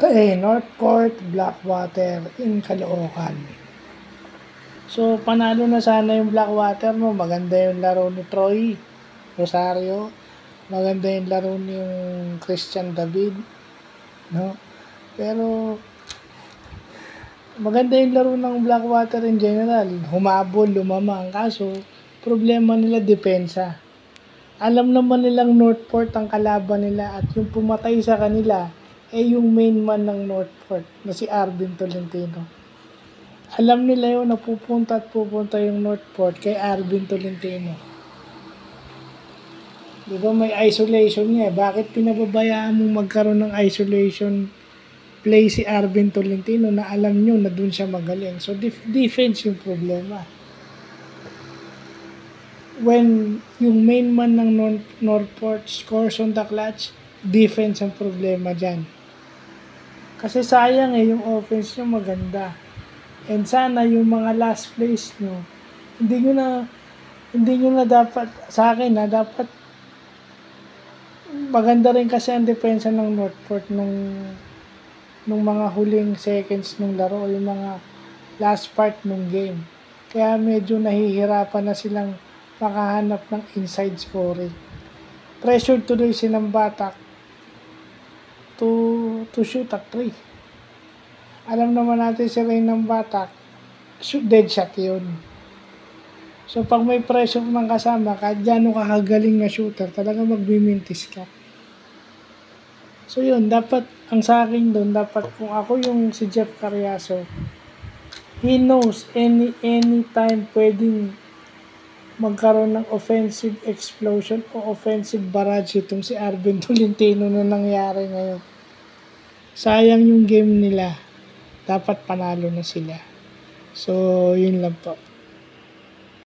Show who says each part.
Speaker 1: kay North Court Blackwater in Caloocan. So, panalo na sana yung Blackwater mo. Maganda yung laro ni Troy Rosario. Maganda yung laro ni yung Christian David. No? Pero, maganda yung laro ng Blackwater in general. Humabol, lumamang. Kaso, problema nila depensa. Alam naman nilang Northport ang kalaban nila at yung pumatay sa kanila yung main man ng Northport na si Arvin Tolentino. Alam nila yun na pupunta yung Northport kay Arvin Tolentino. Di ba may isolation niya? Bakit pinababayaan mong magkaroon ng isolation play si Arvin Tolentino na alam nyo na dun siya magaling? So defense yung problema. When yung main man ng Northport scores on the clutch, defense ang problema dyan. Kasi sayang yung offense nyo maganda. And sana yung mga last plays nyo, hindi nyo na dapat, sa akin dapat maganda rin kasi ang depensa ng Northport nung mga huling seconds ng laro, yung mga last part ng game. Kaya medyo nahihirapan na silang makahanap ng inside scoring. Pressure tuloy silang Batak to shoot at 3. Alam naman natin si Rain ng Batak, dead shot yun. So pag may pressure ng kasama, kahit gano'n kakagaling na shooter, talaga magbimintis ka. So yun, dapat, ang sa akin doon, dapat kung ako yung si Jeff Carriazo, he knows anytime pwedeng magkaroon ng offensive explosion o offensive barrage itong si Arvin Tolentino na nangyari ngayon. Sayang yung game nila. Dapat panalo na sila. So, yun lang po.